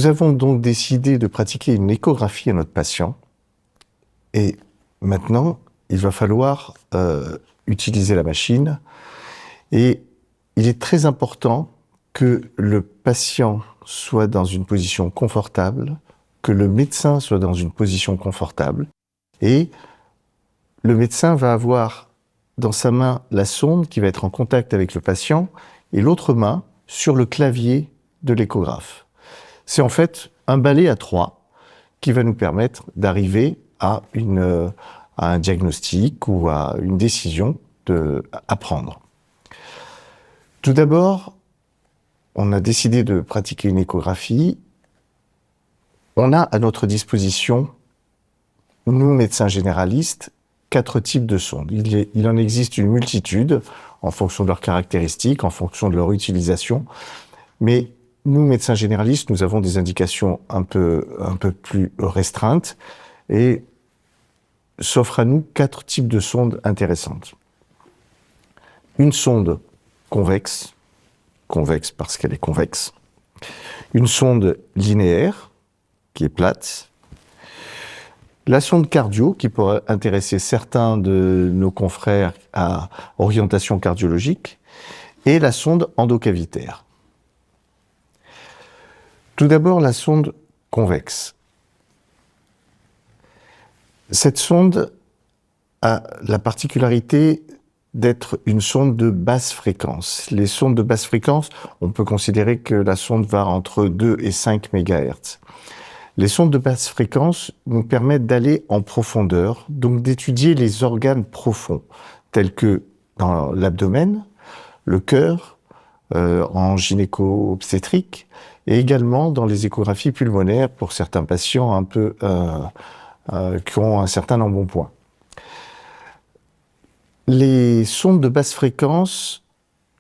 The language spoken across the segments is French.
Nous avons donc décidé de pratiquer une échographie à notre patient et maintenant, il va falloir utiliser la machine et il est très important que le patient soit dans une position confortable, que le médecin soit dans une position confortable et le médecin va avoir dans sa main la sonde qui va être en contact avec le patient et l'autre main sur le clavier de l'échographe. C'est en fait un balai à trois qui va nous permettre d'arriver à un diagnostic ou à une décision à prendre. Tout d'abord, on a décidé de pratiquer une échographie. On a à notre disposition, nous médecins généralistes, 4 types de sondes. Il en existe une multitude en fonction de leurs caractéristiques, en fonction de leur utilisation, mais nous, médecins généralistes, nous avons des indications un peu plus restreintes et s'offrent à nous 4 types de sondes intéressantes. Une sonde convexe parce qu'elle est convexe. Une sonde linéaire, qui est plate. La sonde cardio, qui pourrait intéresser certains de nos confrères à orientation cardiologique. Et la sonde endocavitaire. Tout d'abord, la sonde convexe. Cette sonde a la particularité d'être une sonde de basse fréquence. Les sondes de basse fréquence, on peut considérer que la sonde va entre 2 et 5 MHz. Les sondes de basse fréquence nous permettent d'aller en profondeur, donc d'étudier les organes profonds, tels que dans l'abdomen, le cœur, en gynéco-obstétrique, et également dans les échographies pulmonaires pour certains patients qui ont un certain embonpoint. Les sondes de basse fréquence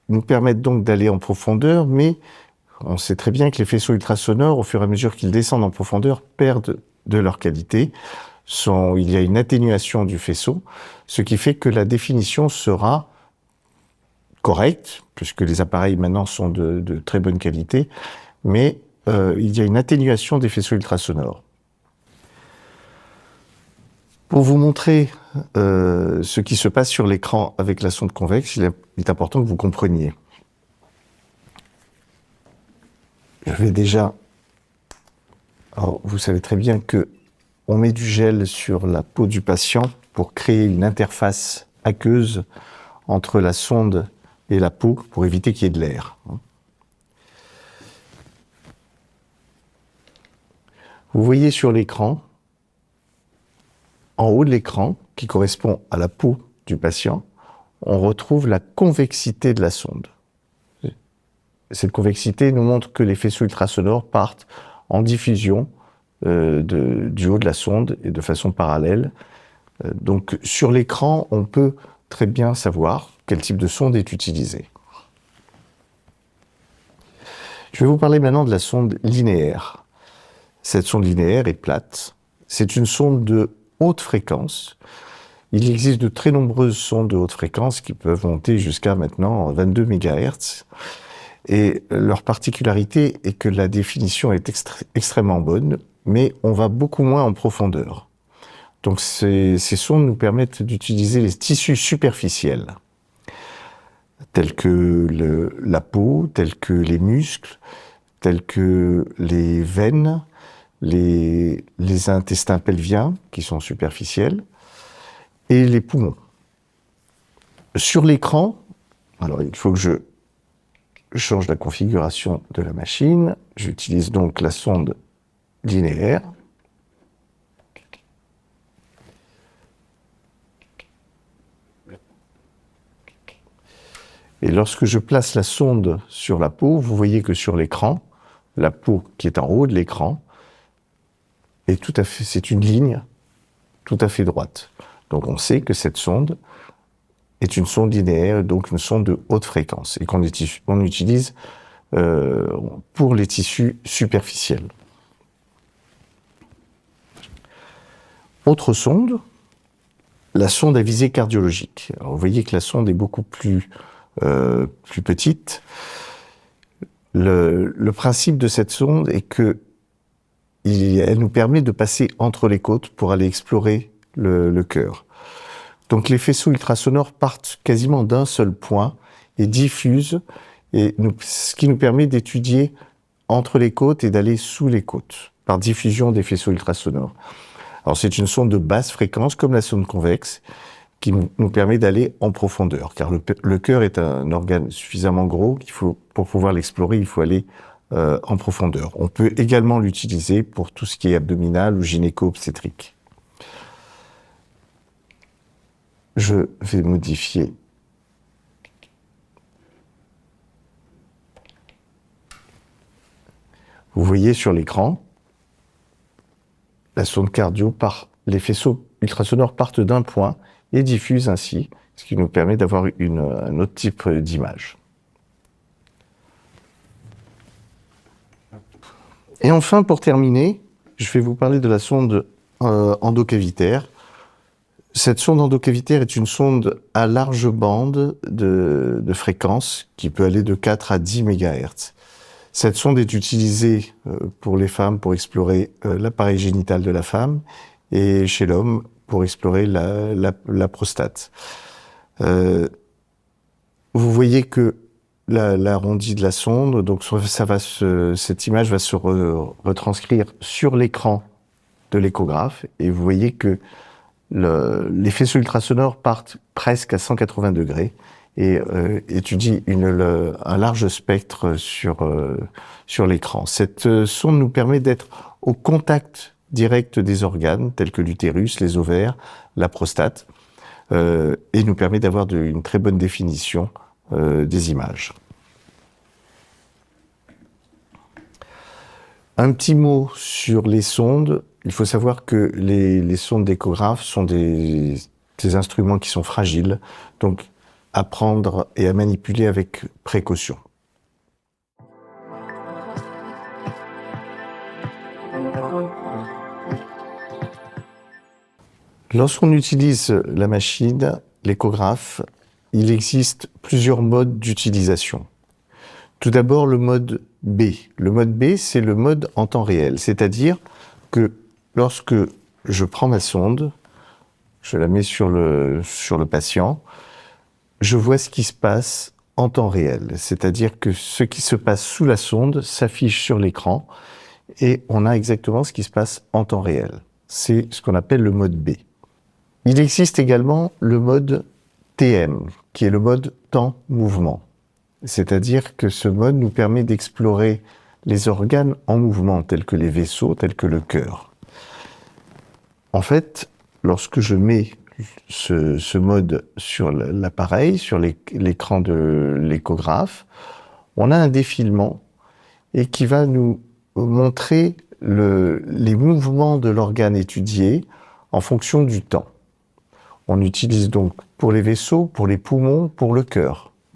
nous permettent donc d'aller en profondeur, mais on sait très bien que les faisceaux ultrasonores, au fur et à mesure qu'ils descendent en profondeur, perdent de leur qualité. Il y a une atténuation du faisceau, ce qui fait que la définition sera correcte, puisque les appareils maintenant sont de très bonne qualité, mais il y a une atténuation des faisceaux ultrasonores. Pour vous montrer ce qui se passe sur l'écran avec la sonde convexe, il est important que vous compreniez. Je vais déjà... Alors, vous savez très bien qu'on met du gel sur la peau du patient pour créer une interface aqueuse entre la sonde et la peau pour éviter qu'il y ait de l'air. Vous voyez sur l'écran, en haut de l'écran, qui correspond à la peau du patient, on retrouve la convexité de la sonde. Cette convexité nous montre que les faisceaux ultrasonores partent en diffusion du haut de la sonde et de façon parallèle. Donc sur l'écran, on peut très bien savoir quel type de sonde est utilisé. Je vais vous parler maintenant de la sonde linéaire. Cette sonde linéaire est plate. C'est une sonde de haute fréquence. Il existe de très nombreuses sondes de haute fréquence qui peuvent monter jusqu'à maintenant 22 MHz. Et leur particularité est que la définition est extrêmement bonne, mais on va beaucoup moins en profondeur. Donc ces sondes nous permettent d'utiliser les tissus superficiels, tels que la peau, tels que les muscles, tels que les veines, les intestins pelviens, qui sont superficiels, et les poumons. Sur l'écran, alors il faut que je change la configuration de la machine. J'utilise donc la sonde linéaire. Et lorsque je place la sonde sur la peau, vous voyez que sur l'écran, la peau qui est en haut de l'écran, c'est une ligne tout à fait droite. Donc on sait que cette sonde est une sonde linéaire, donc une sonde de haute fréquence, et qu'on utilise pour les tissus superficiels. Autre sonde, la sonde à visée cardiologique. Alors vous voyez que la sonde est beaucoup plus petite. Le principe de cette sonde est que elle nous permet de passer entre les côtes pour aller explorer le cœur. Donc les faisceaux ultrasonores partent quasiment d'un seul point et diffusent, ce qui nous permet d'étudier entre les côtes et d'aller sous les côtes, par diffusion des faisceaux ultrasonores. Alors c'est une sonde de basse fréquence, comme la sonde convexe, qui nous permet d'aller en profondeur, car le cœur est un organe suffisamment gros pour pouvoir l'explorer, il faut aller en profondeur. On peut également l'utiliser pour tout ce qui est abdominal ou gynéco-obstétrique. Je vais modifier. Vous voyez sur l'écran, la sonde cardio les faisceaux ultrasonores partent d'un point et diffusent ainsi, ce qui nous permet d'avoir un autre type d'image. Et enfin, pour terminer, je vais vous parler de la sonde endocavitaire. Cette sonde endocavitaire est une sonde à large bande de fréquence qui peut aller de 4 à 10 MHz. Cette sonde est utilisée pour les femmes pour explorer l'appareil génital de la femme et chez l'homme pour explorer la prostate. Vous voyez que l'arrondi de la sonde, donc cette image va se retranscrire sur l'écran de l'échographe et vous voyez que les faisceaux ultrasonores partent presque à 180 degrés et étudient un large spectre sur l'écran. Cette sonde nous permet d'être au contact direct des organes tels que l'utérus, les ovaires, la prostate et nous permet d'avoir une très bonne définition des images. Un petit mot sur les sondes. Il faut savoir que les sondes d'échographe sont des instruments qui sont fragiles, donc à prendre et à manipuler avec précaution. Lorsqu'on utilise la machine, l'échographe, il existe plusieurs modes d'utilisation. Tout d'abord, le mode B. Le mode B, c'est le mode en temps réel, c'est-à-dire que lorsque je prends ma sonde, je la mets sur le patient, je vois ce qui se passe en temps réel, c'est-à-dire que ce qui se passe sous la sonde s'affiche sur l'écran et on a exactement ce qui se passe en temps réel. C'est ce qu'on appelle le mode B. Il existe également le mode TM, qui est le mode temps-mouvement. C'est-à-dire que ce mode nous permet d'explorer les organes en mouvement, tels que les vaisseaux, tels que le cœur. En fait, lorsque je mets ce mode sur l'appareil, sur l'écran de l'échographe, on a un défilement et qui va nous montrer les mouvements de l'organe étudié en fonction du temps. On utilise donc pour les vaisseaux, pour les poumons, pour le cœur.